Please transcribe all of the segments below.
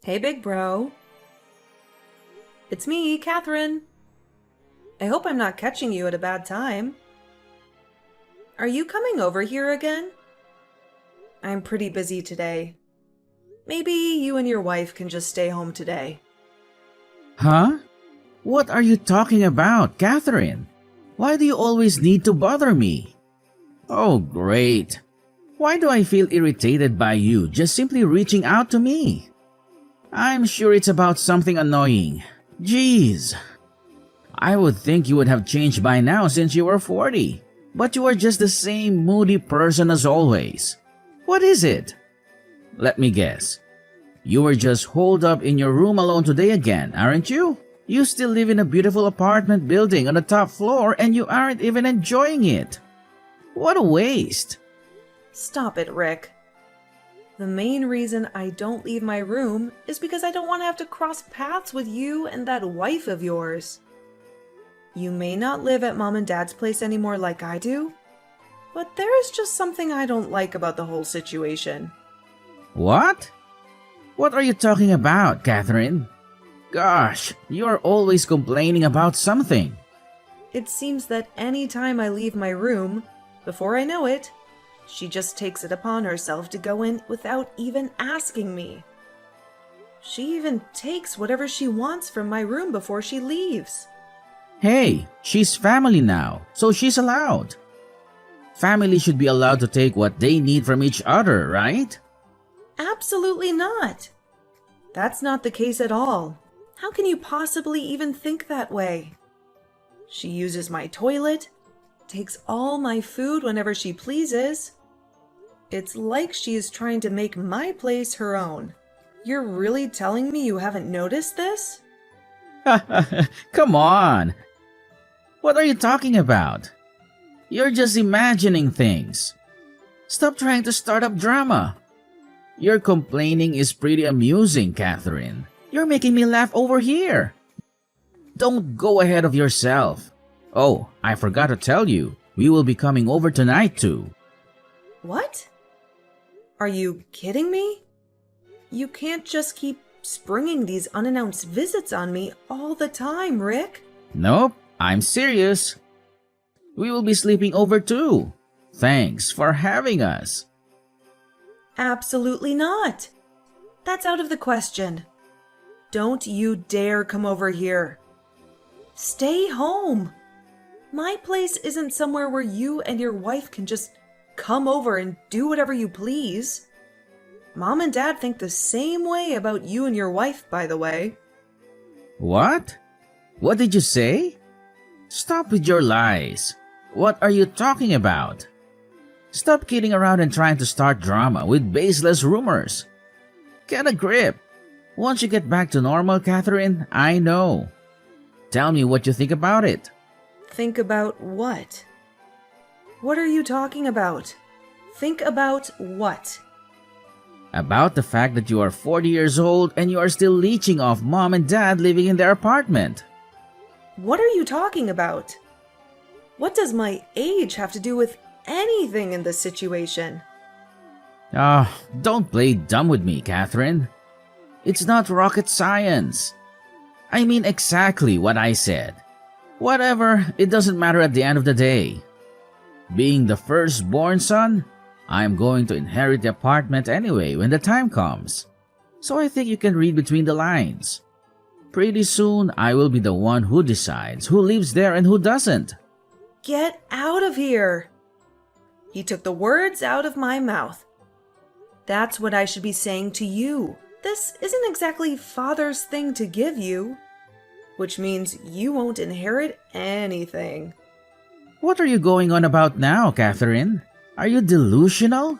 Hey, big bro. It's me, Catherine. I hope I'm not catching you at a bad time. Are you coming over here again? I'm pretty busy today. Maybe you and your wife can just stay home today. Huh? What are you talking about, Catherine? Why do you always need to bother me? Oh, great. Why do I feel irritated by you just simply reaching out to me? I'm sure it's about something annoying. Jeez. I would think you would have changed by now since you were 40. But you are just the same moody person as always. What is it? Let me guess. You were just holed up in your room alone today again, aren't you? You still live in a beautiful apartment building on the top floor and you aren't even enjoying it. What a waste. Stop it, Rick. The main reason I don't leave my room is because I don't want to have to cross paths with you and that wife of yours. You may not live at Mom and Dad's place anymore like I do, but there is just something I don't like about the whole situation. What? What are you talking about, Catherine? Gosh, you are always complaining about something. It seems that any time I leave my room, before I know it, she just takes it upon herself to go in without even asking me. She even takes whatever she wants from my room before she leaves. Hey, she's family now, so she's allowed. Family should be allowed to take what they need from each other, right? Absolutely not. That's not the case at all. How can you possibly even think that way? She uses my toilet, takes all my food whenever she pleases. It's like she is trying to make my place her own. You're really telling me you haven't noticed this? Come on. What are you talking about? You're just imagining things. Stop trying to start up drama. Your complaining is pretty amusing, Catherine. You're making me laugh over here. Don't go ahead of yourself. Oh, I forgot to tell you, we will be coming over tonight too. What? Are you kidding me? You can't just keep springing these unannounced visits on me all the time, Rick. Nope, I'm serious. We will be sleeping over too. Thanks for having us. Absolutely not. That's out of the question. Don't you dare come over here. Stay home. My place isn't somewhere where you and your wife can just come over and do whatever you please. Mom and Dad think the same way about you and your wife, by the way. What? What did you say? Stop with your lies. What are you talking about? Stop kidding around and trying to start drama with baseless rumors. Get a grip. Once you get back to normal, Catherine, I know. Tell me what you think about it. Think about what? What are you talking about? Think about what? About the fact that you are 40 years old and you are still leeching off Mom and Dad living in their apartment. What are you talking about? What does my age have to do with anything in this situation? Don't play dumb with me, Catherine. It's not rocket science. I mean exactly what I said. Whatever, it doesn't matter at the end of the day. Being the firstborn son, I'm going to inherit the apartment anyway when the time comes. So I think you can read between the lines. Pretty soon, I will be the one who decides who lives there and who doesn't. Get out of here! He took the words out of my mouth. That's what I should be saying to you. This isn't exactly Father's thing to give you, which means you won't inherit anything. What are you going on about now, Catherine? Are you delusional?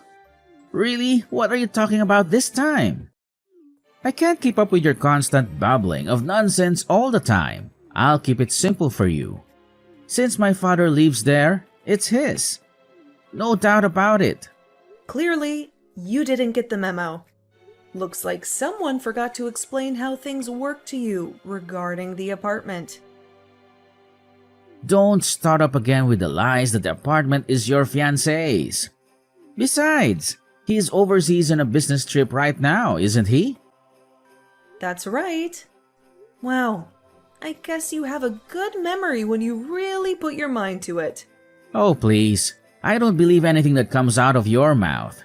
Really? What are you talking about this time? I can't keep up with your constant babbling of nonsense all the time. I'll keep it simple for you. Since my father lives there, it's his. No doubt about it. Clearly, you didn't get the memo. Looks like someone forgot to explain how things work to you regarding the apartment. Don't start up again with the lies that the apartment is your fiancé's. Besides, he's overseas on a business trip right now, isn't he? That's right. Wow, I guess you have a good memory when you really put your mind to it. Oh, please. I don't believe anything that comes out of your mouth.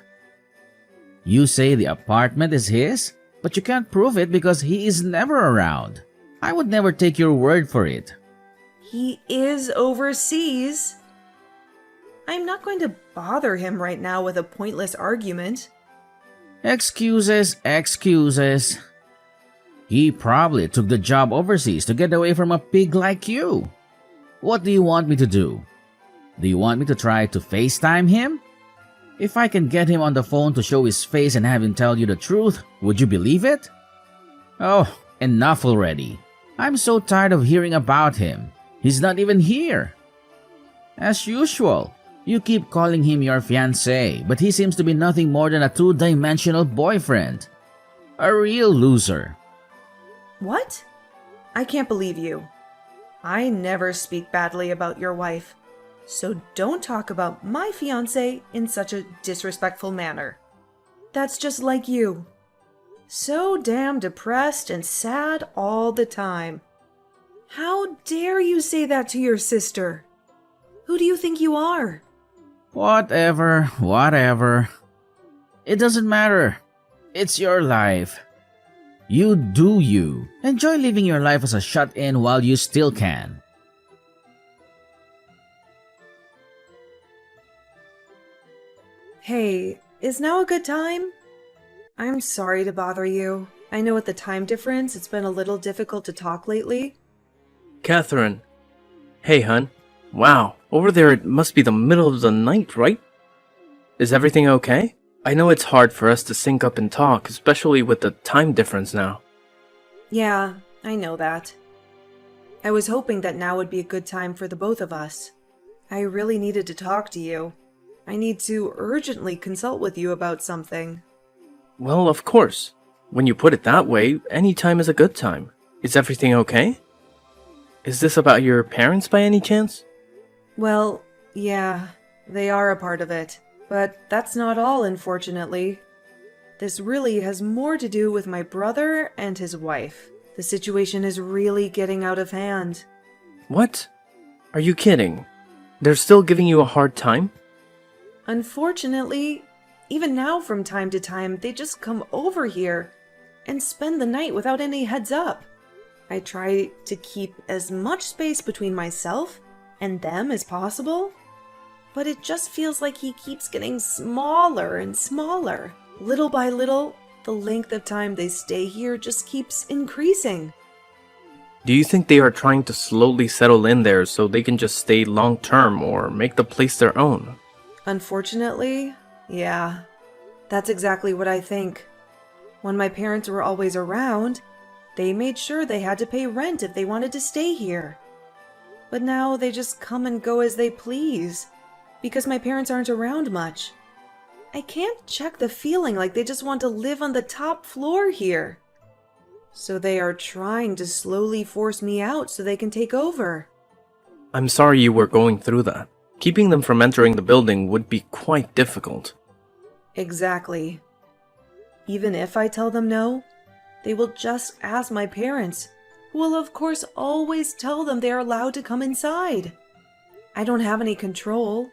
You say the apartment is his, but you can't prove it because he is never around. I would never take your word for it. He is overseas. I'm not going to bother him right now with a pointless argument. Excuses, excuses. He probably took the job overseas to get away from a pig like you. What do you want me to do? Do you want me to try to FaceTime him? If I can get him on the phone to show his face and have him tell you the truth, would you believe it? Oh, enough already. I'm so tired of hearing about him. He's not even here. As usual, you keep calling him your fiancé, but he seems to be nothing more than a two-dimensional boyfriend. A real loser. What? I can't believe you. I never speak badly about your wife. So don't talk about my fiancé in such a disrespectful manner. That's just like you. So damn depressed and sad all the time. How dare you say that to your sister? Who do you think you are? Whatever. It doesn't matter. It's your life. You do you. Enjoy living your life as a shut-in while you still can. Hey, is now a good time? I'm sorry to bother you. I know with the time difference, it's been a little difficult to talk lately. Catherine. Hey, hun. Wow, over there it must be the middle of the night, right? Is everything okay? I know it's hard for us to sync up and talk, especially with the time difference now. Yeah, I know that. I was hoping that now would be a good time for the both of us. I really needed to talk to you. I need to urgently consult with you about something. Well, of course. When you put it that way, any time is a good time. Is everything okay? Is this about your parents by any chance? Well, yeah, they are a part of it. But that's not all, unfortunately. This really has more to do with my brother and his wife. The situation is really getting out of hand. What? Are you kidding? They're still giving you a hard time? Unfortunately, even now from time to time, they just come over here and spend the night without any heads up. I try to keep as much space between myself and them as possible, but it just feels like he keeps getting smaller and smaller. Little by little, the length of time they stay here just keeps increasing. Do you think they are trying to slowly settle in there so they can just stay long term or make the place their own? Unfortunately, yeah, that's exactly what I think. When my parents were always around, they made sure they had to pay rent if they wanted to stay here. But now they just come and go as they please, because my parents aren't around much. I can't check the feeling like they just want to live on the top floor here. So they are trying to slowly force me out so they can take over. I'm sorry you were going through that. Keeping them from entering the building would be quite difficult. Exactly. Even if I tell them no, they will just ask my parents, who will of course always tell them they are allowed to come inside. I don't have any control.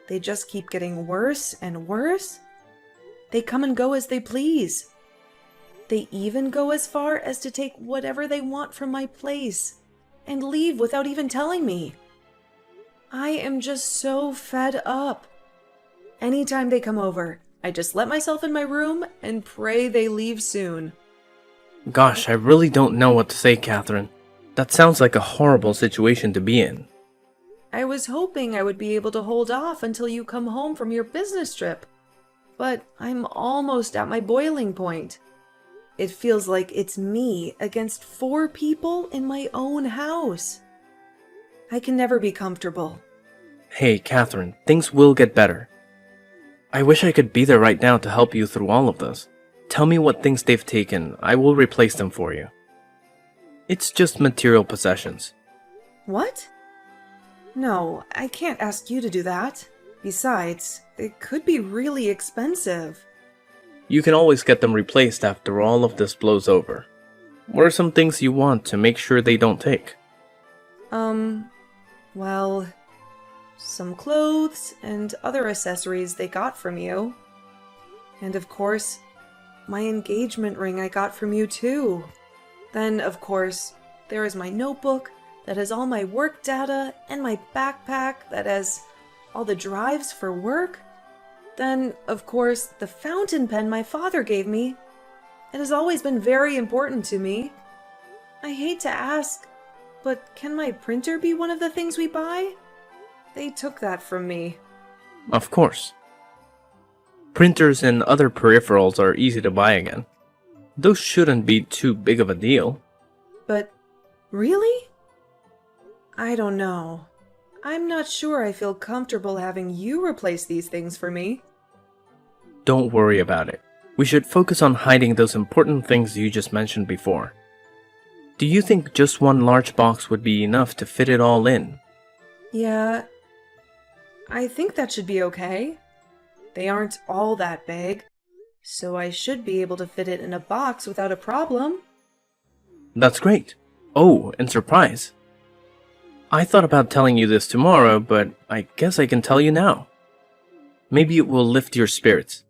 They just keep getting worse and worse. They come and go as they please. They even go as far as to take whatever they want from my place and leave without even telling me. I am just so fed up. Anytime they come over, I just let myself in my room and pray they leave soon. Gosh, I really don't know what to say, Catherine. That sounds like a horrible situation to be in. I was hoping I would be able to hold off until you come home from your business trip, but I'm almost at my boiling point. It feels like it's me against 4 people in my own house. I can never be comfortable. Hey, Catherine, things will get better. I wish I could be there right now to help you through all of this. Tell me what things they've taken. I will replace them for you. It's just material possessions. What? No, I can't ask you to do that. Besides, it could be really expensive. You can always get them replaced after all of this blows over. What are some things you want to make sure they don't take? Well, some clothes and other accessories they got from you. And of course, my engagement ring I got from you too. Then, of course, there is my notebook that has all my work data and my backpack that has all the drives for work. Then, of course, the fountain pen my father gave me. It has always been very important to me. I hate to ask, but can my printer be one of the things we buy? They took that from me. Of course. Printers and other peripherals are easy to buy again. Those shouldn't be too big of a deal. But really? I don't know. I'm not sure I feel comfortable having you replace these things for me. Don't worry about it. We should focus on hiding those important things you just mentioned before. Do you think just one large box would be enough to fit it all in? Yeah, I think that should be okay. They aren't all that big, so I should be able to fit it in a box without a problem. That's great. Oh, and surprise. I thought about telling you this tomorrow, but I guess I can tell you now. Maybe it will lift your spirits.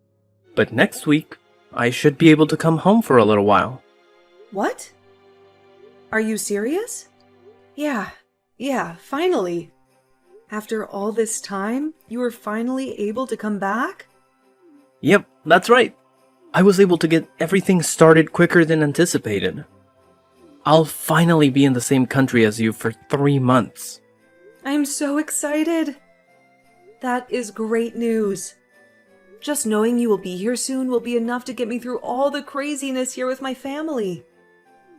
But next week, I should be able to come home for a little while. What? Are you serious? Yeah, finally. After all this time, you were finally able to come back? Yep, that's right. I was able to get everything started quicker than anticipated. I'll finally be in the same country as you for 3 months. I'm so excited. That is great news. Just knowing you will be here soon will be enough to get me through all the craziness here with my family.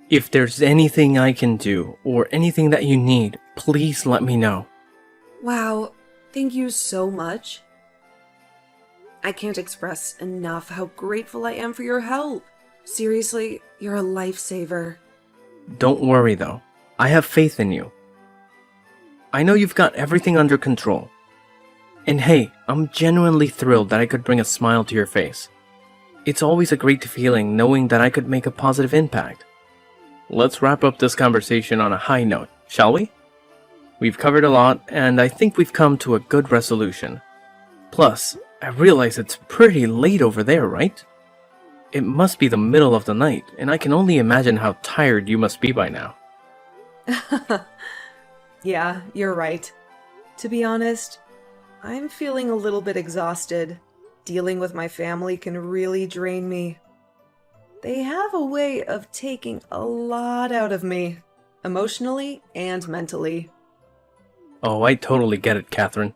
If there's anything I can do, or anything that you need, please let me know. Wow, thank you so much. I can't express enough how grateful I am for your help. Seriously, you're a lifesaver. Don't worry though, I have faith in you. I know you've got everything under control. And hey, I'm genuinely thrilled that I could bring a smile to your face. It's always a great feeling knowing that I could make a positive impact. Let's wrap up this conversation on a high note, shall we? We've covered a lot, and I think we've come to a good resolution. Plus, I realize it's pretty late over there, right? It must be the middle of the night, and I can only imagine how tired you must be by now. Yeah, you're right. To be honest, I'm feeling a little bit exhausted. Dealing with my family can really drain me. They have a way of taking a lot out of me, emotionally and mentally. Oh, I totally get it, Catherine.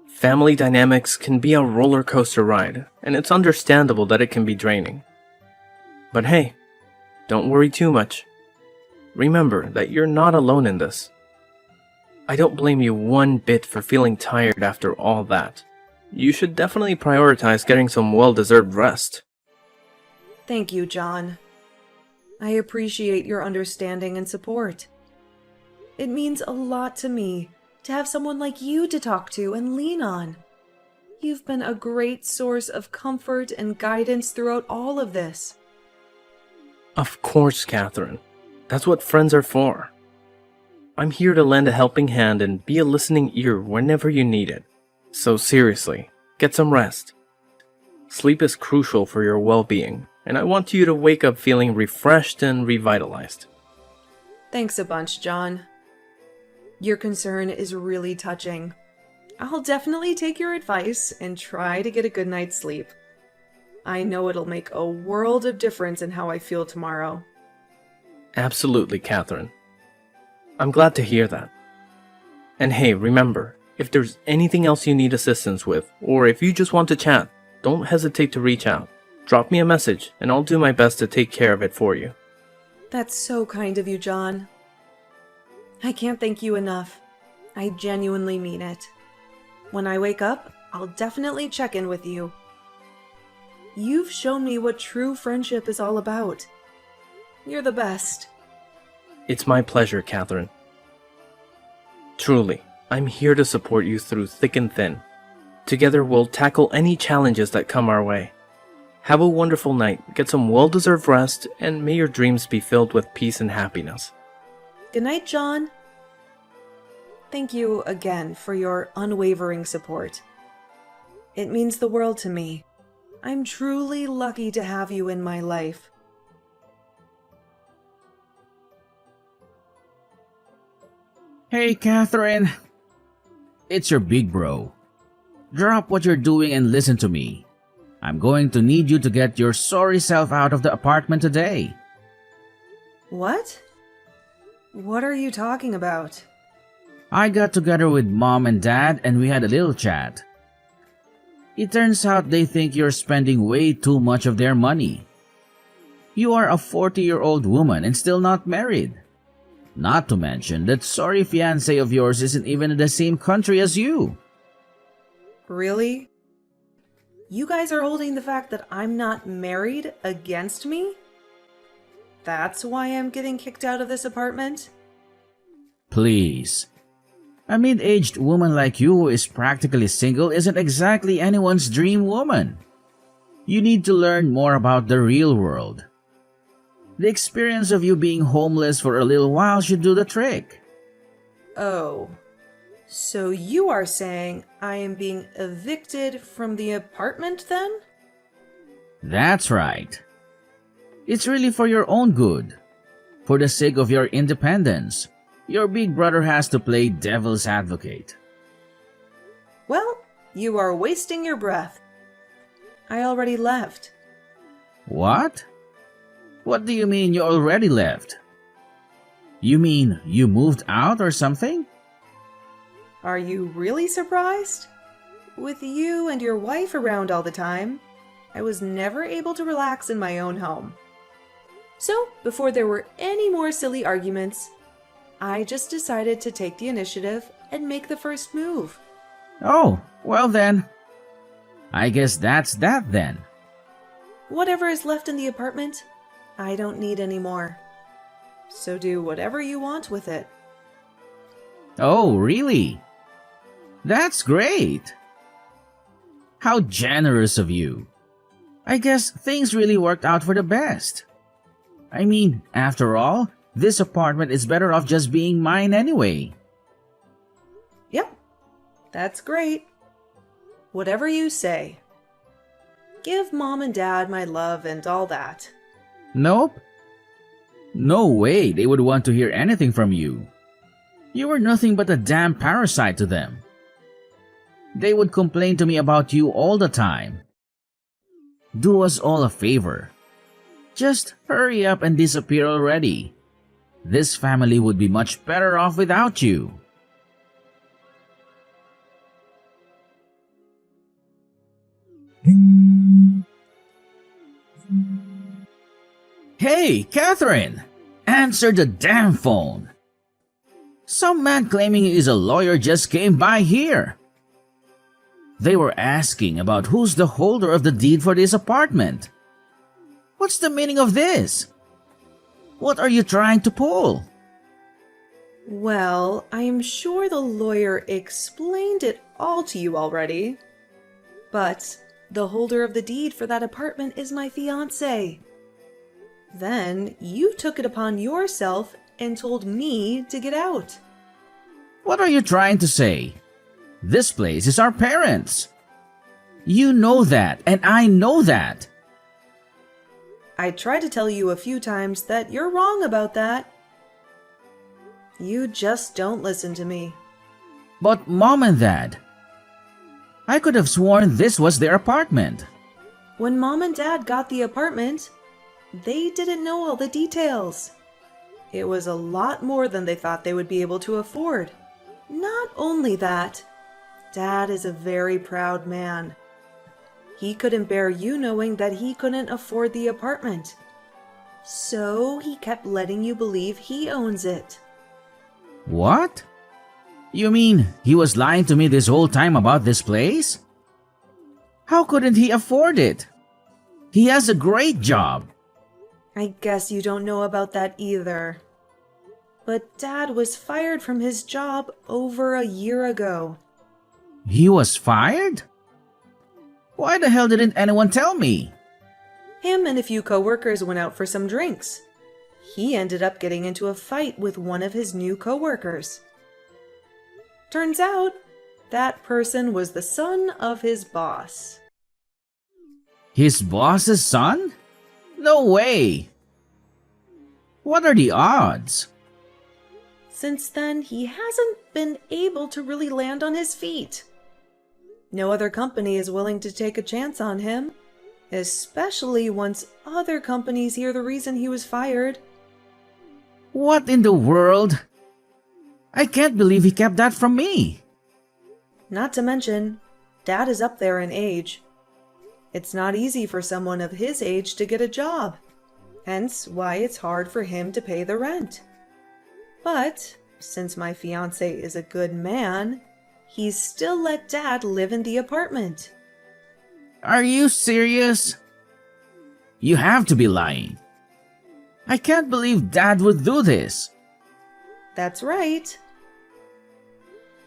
Family dynamics can be a roller coaster ride, and it's understandable that it can be draining. But hey, don't worry too much. Remember that you're not alone in this. I don't blame you one bit for feeling tired after all that. You should definitely prioritize getting some well-deserved rest. Thank you, John. I appreciate your understanding and support. It means a lot to me to have someone like you to talk to and lean on. You've been a great source of comfort and guidance throughout all of this. Of course, Catherine. That's what friends are for. I'm here to lend a helping hand and be a listening ear whenever you need it. So seriously, get some rest. Sleep is crucial for your well-being, and I want you to wake up feeling refreshed and revitalized. Thanks a bunch, John. Your concern is really touching. I'll definitely take your advice and try to get a good night's sleep. I know it'll make a world of difference in how I feel tomorrow. Absolutely, Catherine. I'm glad to hear that. And hey, remember, if there's anything else you need assistance with, or if you just want to chat, don't hesitate to reach out. Drop me a message, and I'll do my best to take care of it for you. That's so kind of you, John. I can't thank you enough. I genuinely mean it. When I wake up, I'll definitely check in with you. You've shown me what true friendship is all about. You're the best. It's my pleasure, Catherine. Truly, I'm here to support you through thick and thin. Together we'll tackle any challenges that come our way. Have a wonderful night, get some well-deserved rest, and may your dreams be filled with peace and happiness. Good night, John. Thank you again for your unwavering support. It means the world to me. I'm truly lucky to have you in my life. Hey, Catherine. It's your big bro. Drop what you're doing and listen to me. I'm going to need you to get your sorry self out of the apartment today. What? What are you talking about? I got together with Mom and Dad and we had a little chat. It turns out they think you're spending way too much of their money. You are a 40-year-old woman and still not married. Not to mention that sorry fiancé of yours isn't even in the same country as you. Really? You guys are holding the fact that I'm not married against me? That's why I'm getting kicked out of this apartment? Please. A mid-aged woman like you who is practically single isn't exactly anyone's dream woman. You need to learn more about the real world. The experience of you being homeless for a little while should do the trick. Oh. So you are saying I am being evicted from the apartment then? That's right. It's really for your own good. For the sake of your independence, your big brother has to play devil's advocate. Well, you are wasting your breath. I already left. What? What do you mean you already left? You mean you moved out or something? Are you really surprised? With you and your wife around all the time, I was never able to relax in my own home. So, before there were any more silly arguments, I just decided to take the initiative and make the first move. Oh, well then. I guess that's that then. Whatever is left in the apartment, I don't need anymore. So do whatever you want with it. Oh, really? That's great. How generous of you. I guess things really worked out for the best. I mean, after all, this apartment is better off just being mine anyway. Yep, that's great. Whatever you say. Give Mom and Dad my love and all that. Nope. No way they would want to hear anything from you. You were nothing but a damn parasite to them. They would complain to me about you all the time. Do us all a favor. Just hurry up and disappear already. This family would be much better off without you. Hey, Catherine! Answer the damn phone! Some man claiming he is a lawyer just came by here. They were asking about who's the holder of the deed for this apartment. What's the meaning of this? What are you trying to pull? Well, I am sure the lawyer explained it all to you already. But the holder of the deed for that apartment is my fiancé. Then you took it upon yourself and told me to get out. What are you trying to say? This place is our parents'. You know that, and I know that. I tried to tell you a few times that you're wrong about that. You just don't listen to me. But Mom and Dad, I could have sworn this was their apartment. When Mom and Dad got the apartment, they didn't know all the details. It was a lot more than they thought they would be able to afford. Not only that, Dad is a very proud man. He couldn't bear you knowing that he couldn't afford the apartment. So he kept letting you believe he owns it. What? You mean he was lying to me this whole time about this place? How couldn't he afford it? He has a great job. I guess you don't know about that either. But Dad was fired from his job over a year ago. He was fired? Why the hell didn't anyone tell me? Him and a few coworkers went out for some drinks. He ended up getting into a fight with one of his new coworkers. Turns out, that person was the son of his boss. His boss's son? No way! What are the odds? Since then, he hasn't been able to really land on his feet. No other company is willing to take a chance on him, especially once other companies hear the reason he was fired. What in the world? I can't believe he kept that from me. Not to mention, Dad is up there in age. It's not easy for someone of his age to get a job, hence why it's hard for him to pay the rent. But since my fiancé is a good man, he's still let Dad live in the apartment. Are you serious? You have to be lying. I can't believe Dad would do this. That's right.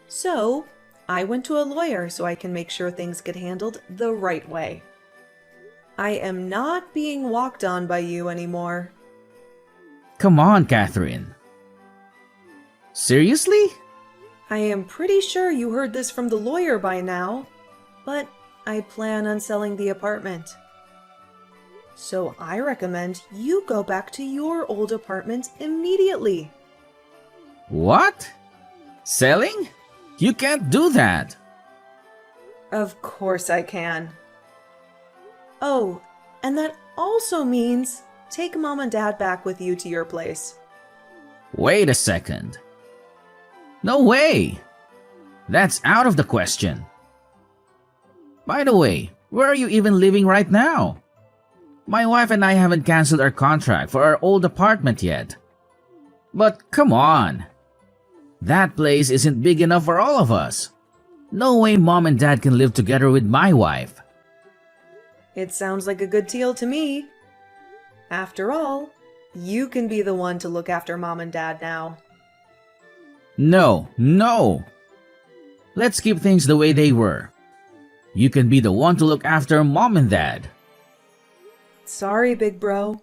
So, I went to a lawyer so I can make sure things get handled the right way. I am not being walked on by you anymore. Come on, Catherine. Seriously? I am pretty sure you heard this from the lawyer by now, but I plan on selling the apartment. So I recommend you go back to your old apartment immediately. What? Selling? You can't do that. Of course I can. Oh, and that also means take Mom and Dad back with you to your place. Wait a second. No way! That's out of the question. By the way, where are you even living right now? My wife and I haven't canceled our contract for our old apartment yet. But come on. That place isn't big enough for all of us. No way Mom and Dad can live together with my wife. It sounds like a good deal to me. After all, you can be the one to look after Mom and Dad now. No. Let's keep things the way they were. You can be the one to look after Mom and Dad. Sorry, big bro.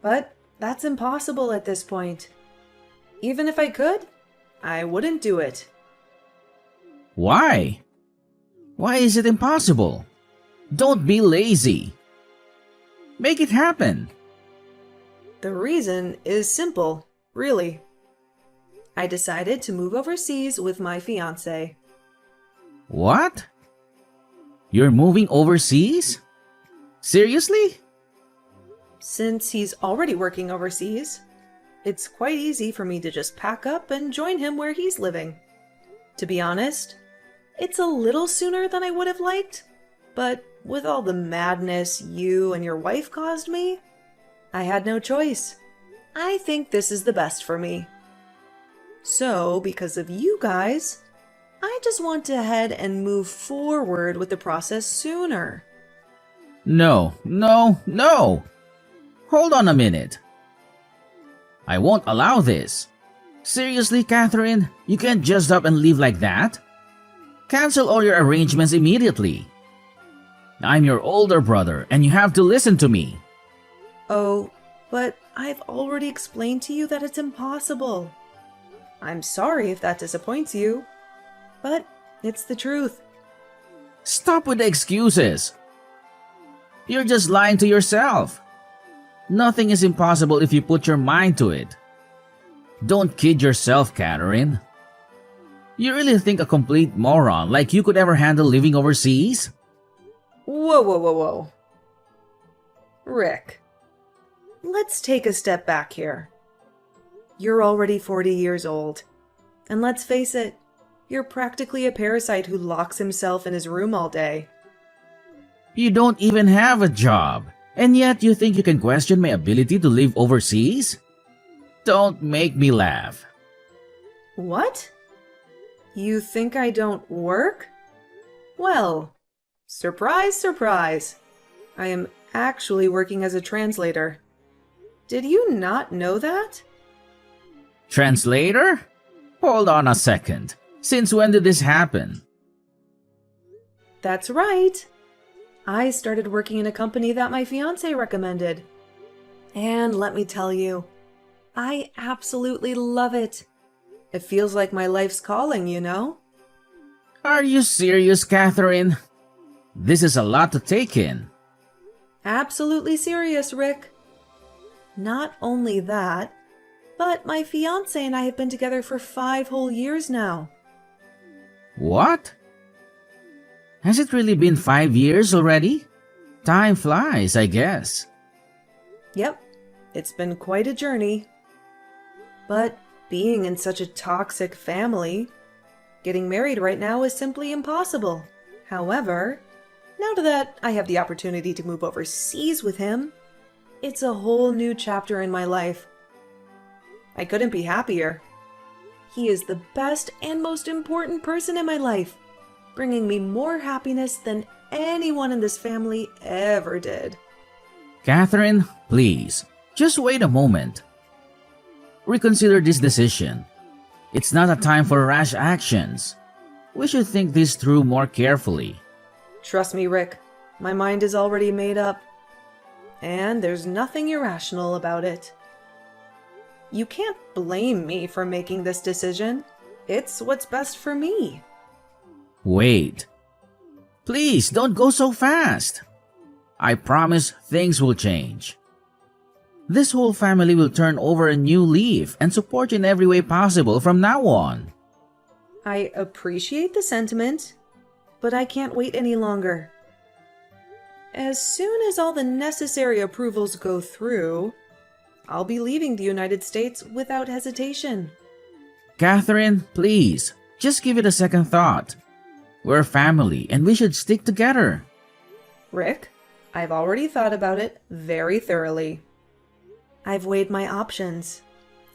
But that's impossible at this point. Even if I could, I wouldn't do it. Why? Why is it impossible? Don't be lazy. Make it happen. The reason is simple, really. I decided to move overseas with my fiancé. What? You're moving overseas? Seriously? Since he's already working overseas, it's quite easy for me to just pack up and join him where he's living. To be honest, it's a little sooner than I would have liked, but with all the madness you and your wife caused me, I had no choice. I think this is the best for me. So, because of you guys, I just want to head and move forward with the process sooner. No. Hold on a minute. I won't allow this. Seriously, Catherine? You can't just up and leave like that? Cancel all your arrangements immediately. I'm your older brother and you have to listen to me. Oh, but I've already explained to you that it's impossible. I'm sorry if that disappoints you, but it's the truth. Stop with the excuses. You're just lying to yourself. Nothing is impossible if you put your mind to it. Don't kid yourself, Catherine. You really think a complete moron like you could ever handle living overseas? Whoa. Rick, let's take a step back here. You're already 40 years old. And let's face it, you're practically a parasite who locks himself in his room all day. You don't even have a job, and yet you think you can question my ability to live overseas? Don't make me laugh. What? You think I don't work? Well, surprise, surprise. I am actually working as a translator. Did you not know that? Translator? Hold on a second. Since when did this happen? That's right. I started working in a company that my fiance recommended. And let me tell you, I absolutely love it. It feels like my life's calling, you know? Are you serious, Catherine? This is a lot to take in. Absolutely serious, Rick. Not only that, but my fiance and I have been together for 5 whole years now. What? Has it really been 5 years already? Time flies, I guess. Yep, it's been quite a journey. But being in such a toxic family, getting married right now is simply impossible. However, now that I have the opportunity to move overseas with him, it's a whole new chapter in my life. I couldn't be happier. He is the best and most important person in my life, bringing me more happiness than anyone in this family ever did. Catherine, please, just wait a moment. Reconsider this decision. It's not a time for rash actions. We should think this through more carefully. Trust me, Rick, my mind is already made up. And there's nothing irrational about it. You can't blame me for making this decision. It's what's best for me. Wait. Please don't go so fast. I promise things will change. This whole family will turn over a new leaf and support you in every way possible from now on. I appreciate the sentiment, but I can't wait any longer. As soon as all the necessary approvals go through, I'll be leaving the United States without hesitation. Catherine, please, just give it a second thought. We're family and we should stick together. Rick, I've already thought about it very thoroughly. I've weighed my options,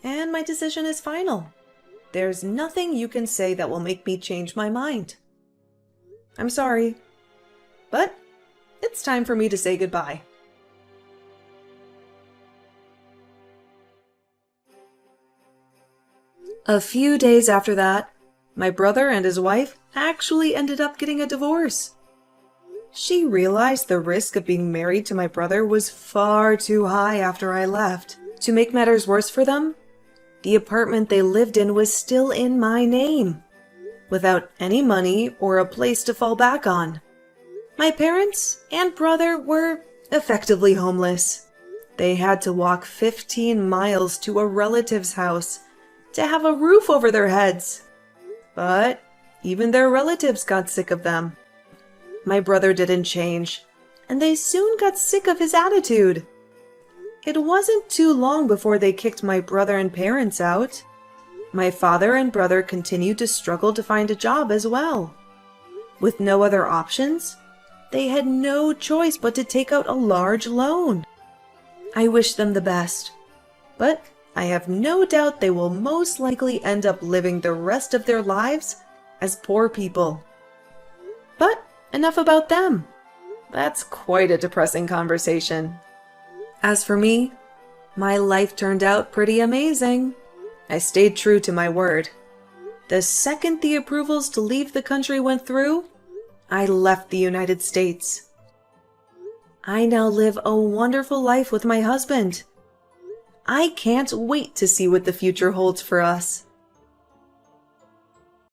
and my decision is final. There's nothing you can say that will make me change my mind. I'm sorry, but it's time for me to say goodbye. A few days after that, my brother and his wife actually ended up getting a divorce. She realized the risk of being married to my brother was far too high after I left. To make matters worse for them, the apartment they lived in was still in my name, without any money or a place to fall back on. My parents and brother were effectively homeless. They had to walk 15 miles to a relative's house to have a roof over their heads. But even their relatives got sick of them. My brother didn't change, and they soon got sick of his attitude. It wasn't too long before they kicked my brother and parents out. My father and brother continued to struggle to find a job as well. With no other options, they had no choice but to take out a large loan. I wish them the best, but I have no doubt they will most likely end up living the rest of their lives as poor people. But enough about them. That's quite a depressing conversation. As for me, my life turned out pretty amazing. I stayed true to my word. The second the approvals to leave the country went through, I left the United States. I now live a wonderful life with my husband. I can't wait to see what the future holds for us.